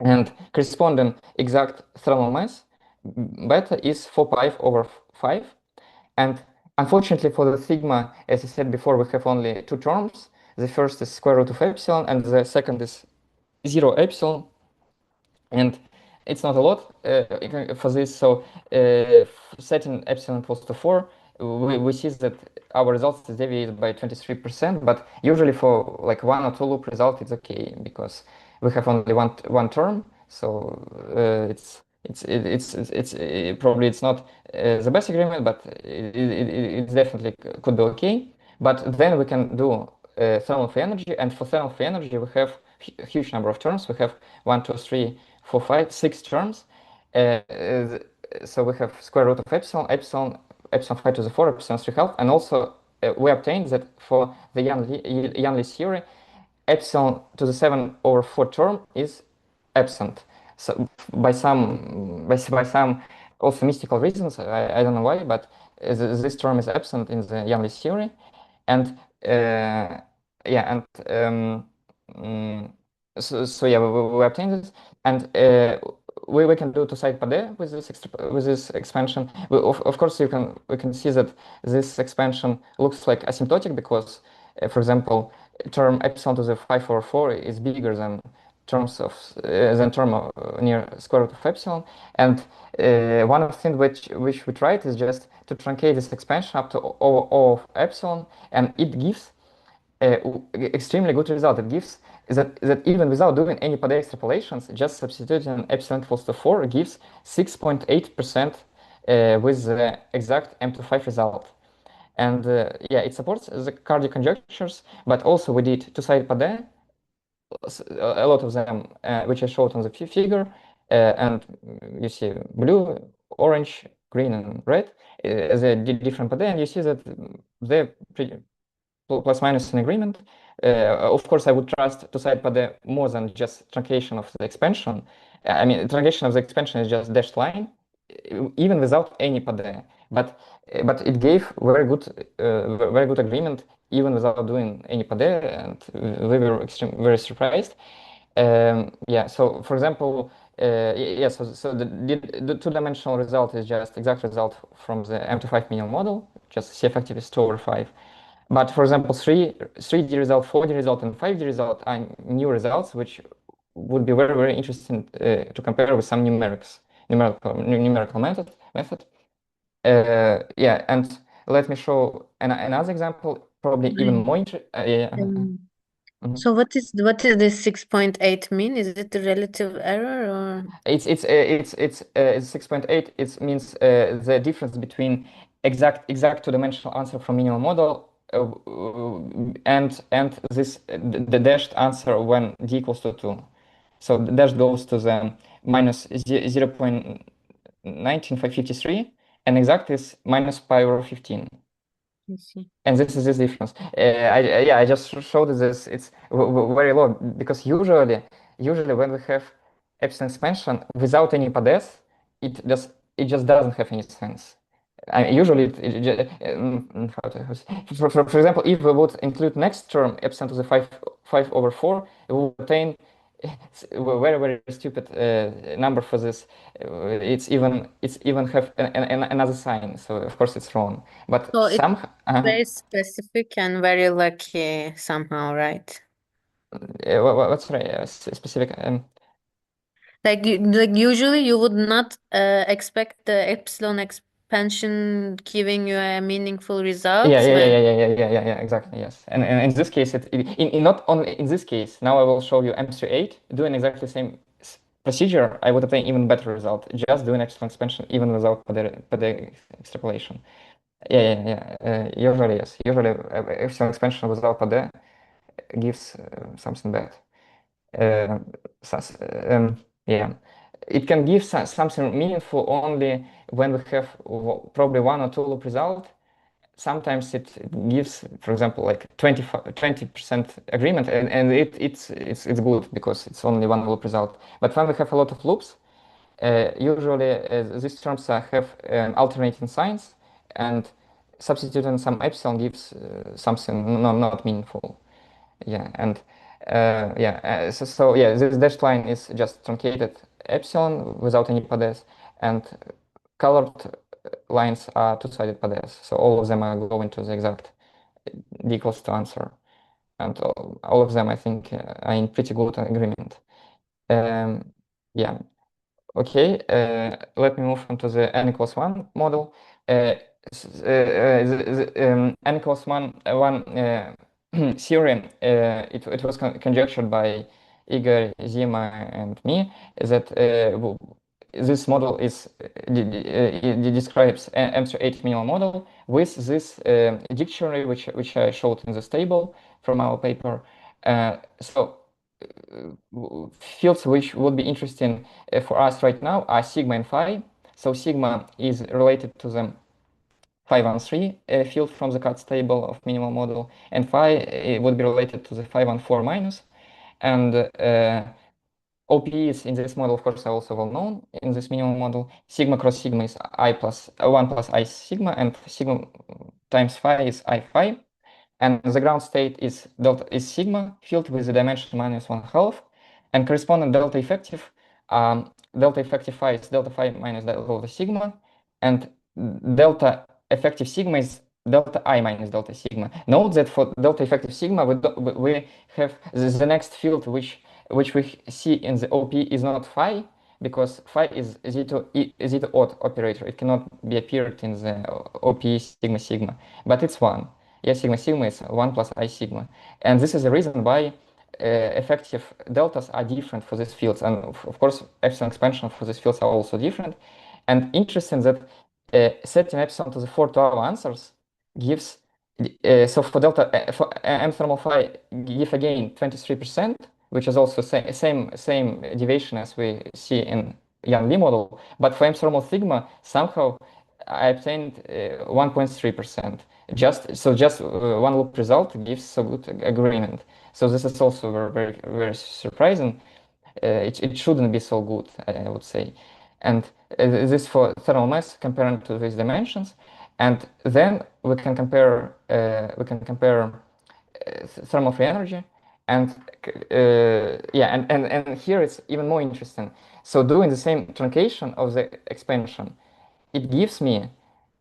And corresponding exact thermal mass, beta is 4 pi over 5. And unfortunately for the sigma, as I said before, we have only two terms. The first is square root of epsilon, and the second is 0 epsilon. And it's not a lot for this. So setting epsilon equals to 4, we see that our results is deviated by 23%. But usually for like one or two loop result, it's okay because we have only one term. So probably it's not the best agreement, but it definitely could be okay. But then we can do thermal free energy, and for thermal free energy we have a huge number of terms. We have 1, 2, 3, 4, 5, 6 terms. So we have square root of epsilon, epsilon 5 to the 4, epsilon 3 half, and also we obtained that for the Yanli theory, epsilon to the 7 over 4 term is absent. So by some also mystical reasons, I don't know why, but this term is absent in the Yanli theory, and yeah, and so yeah, we obtained this, and we can do two-side Padé with this expansion. Of course, we can see that this expansion looks like asymptotic because, for example, term epsilon to the 5 over 4 is bigger than term near square root of epsilon. And one of the things which we tried is just to truncate this expansion up to O of epsilon, and it gives extremely good result. It gives that even without doing any Padé extrapolations, just substituting epsilon equals to 4 gives 6.8% with the exact M25 result. And yeah, it supports the Cardi conjectures, but also we did two-sided Padé, a lot of them, which I showed on the figure, and you see blue, orange, green, and red, the different Padé, and you see that they're pretty plus minus in agreement. Of course, I would trust two-sided Padé more than just truncation of the expansion. I mean, truncation of the expansion is just dashed line, even without any Padé. But it gave very good agreement even without doing any Padé, and we were very surprised. Yeah. So for example, yeah. So the two-dimensional result is just exact result from the M25 minimal model. Just C effective is 2 over 5. But for example, 3D result, 4D result, and 5D result are new results, which would be very interesting to compare with some numerical method. Yeah, and let me show another example, probably even more interesting. Yeah. Mhm. So what is this 6.8 mean? Is it the relative error or? It's 6.8. It means the difference between exact two-dimensional answer from minimal model and this the dashed answer when d equals to 2. So the dash goes to the minus 0.19553, and exact is minus pi over 15. I see. And this is this difference. I just showed this. It's very low because usually when we have epsilon expansion without any Padés, it just doesn't have any sense. Usually, for example, if we would include next term epsilon to the 5 over 4, we would obtain very stupid number for this. It's even have another sign, so of course it's wrong. But So it's somehow, very specific and very lucky somehow, right? what's right, specific? Like usually you would not expect the epsilon expansion giving you a meaningful result. Yeah, exactly, yes. And in this case, in not only in this case, now I will show you M38 doing exactly the same procedure. I would obtain even better result just doing epsilon expansion even without Padé extrapolation. Usually, yes. Usually, epsilon expansion without Padé gives something bad. Yeah, it can give something meaningful only when we have probably one or two loop result. Sometimes it gives, for example, like 20% agreement, and it's good because it's only one loop result. But when we have a lot of loops, usually these terms have alternating signs, and substituting some epsilon gives something not meaningful. Yeah, and so yeah, this dashed line is just truncated epsilon without any Padés, and colored lines are two-sided Padés. So all of them are going to the exact d equals to answer, and all of them I think are in pretty good agreement. Yeah. Okay, let me move on to the n equals 1 model. The n equals 1 theorem, it was conjectured by Igor, Zima, and me that this model is describes M38 minimal model with this dictionary which I showed in this table from our paper. So fields which would be interesting for us right now are sigma and phi. So sigma is related to the 513 field from the Katz table of minimal model, and phi would be related to the 514 minus. And OPEs in this model, of course, are also well known in this minimal model. Sigma cross sigma is I plus 1 plus I sigma, and sigma times phi is I phi. And the ground state is sigma field with the dimension minus 1/2, and corresponding delta effective phi is delta phi minus delta sigma, and delta effective sigma is delta I minus delta sigma. Note that for delta effective sigma, we have the next field which we see in the OP is not phi, because phi is zeta odd operator. It cannot be appeared in the OP sigma sigma, but it's 1. Yeah, sigma sigma is 1 plus I sigma. And this is the reason why effective deltas are different for these fields. And of course, epsilon expansion for these fields are also different. And interesting that setting epsilon to the 4 to our answers gives, so for delta, for m thermal phi, give again 23%, which is also same deviation as we see in Yang-Lee model. But for m thermal sigma, somehow I obtained 1.3%. Just one loop result gives so good agreement. So this is also very surprising. It shouldn't be so good, I would say. And this for thermal mass comparing to these dimensions, and then we can compare thermal free energy, and yeah, and here it's even more interesting. So doing the same truncation of the expansion, it gives me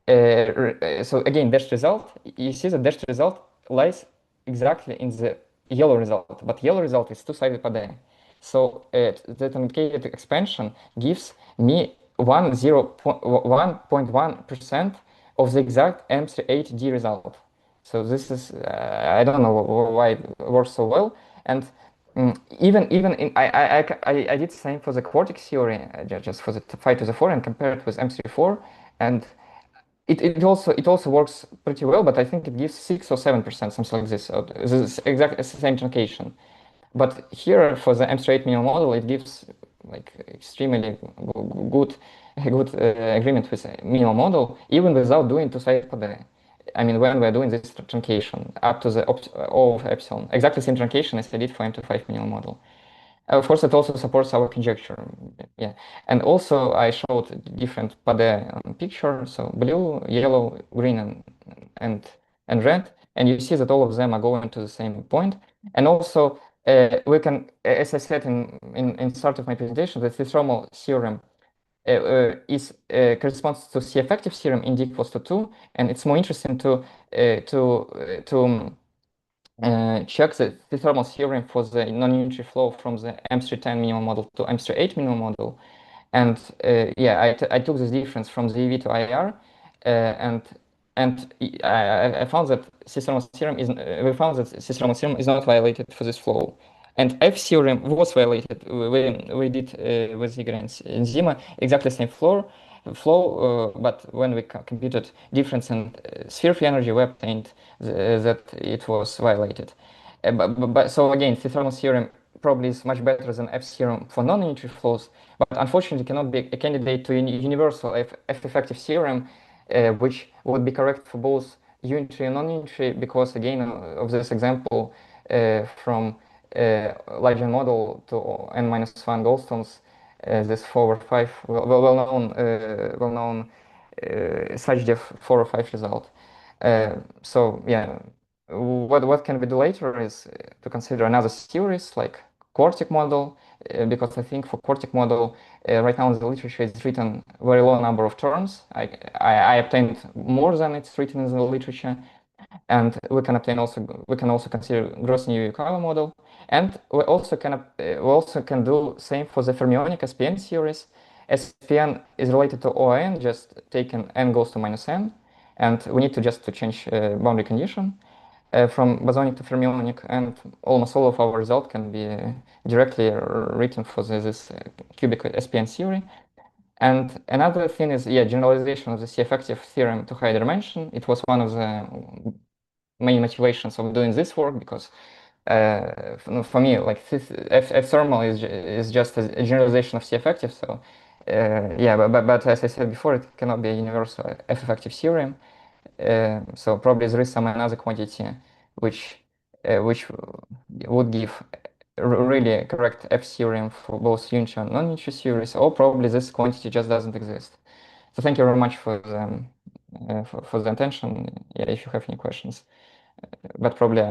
so again dashed result. You see the dashed result lies exactly in the yellow result, but yellow result is two-sided Padé. So the truncated expansion gives me 1.1% of the exact M38D result. So this is I don't know why it works so well. And even in I did the same for the quartic theory, just for the phi to the 4 and compared it with M34, and it also works pretty well, but I think it gives 6 or 7%, something like this. So this is exactly the same truncation. But here for the M38 minimal model, it gives like extremely good agreement with the minimal model, even without doing two-sided Padé. I mean, when we're doing this truncation up to the O of epsilon, exactly the same truncation as I did for M25 minimal model. Of course, it also supports our conjecture. Yeah, and also I showed different Padé picture, so blue, yellow, green, and red, and you see that all of them are going to the same point. And also we can, as I said in start of my presentation, that the thermal theorem corresponds to C effective theorem in d equals to 2, and it's more interesting to check the thermal theorem for the non-unitary flow from the M310 minimal model to M38 minimal model. And yeah, I took this difference from the EV to IR, and I found that C-thermal theorem is we found that C-thermal theorem is not violated for this flow. And F theorem was violated. We did with Igor and Zima exactly the same flow, but when we computed difference in sphere free energy, we obtained that it was violated. But so again, the thermal theorem probably is much better than F theorem for non-unitary flows, but unfortunately cannot be a candidate to a universal F-effective theorem, which would be correct for both unitary and non-unitary, because again of this example from Leiden model to n-1 Goldstones, this 4 or 5 well-known such 4 or 5 result. So yeah, what can we do later is to consider another series like quartic model, because I think for quartic model right now in the literature it's written very low number of terms. I obtained more than it's written in the literature, and we can also consider Grosny-Yukawa model, and we also can do same for the fermionic SPN series. SPN is related to ON, just taken n goes to minus n, and we need to change boundary condition from bosonic to fermionic, and almost all of our result can be directly written for this cubic SPN theory. And another thing is, generalization of the C-effective theorem to higher dimension. It was one of the main motivations of doing this work, because for me, like F thermal is just a generalization of C-effective. So but as I said before, it cannot be a universal F-effective theorem. So probably there is some another quantity which would give really correct F theorem for both unitary and non-unitary series, or probably this quantity just doesn't exist. So thank you very much for the attention. Yeah, if you have any questions, but probably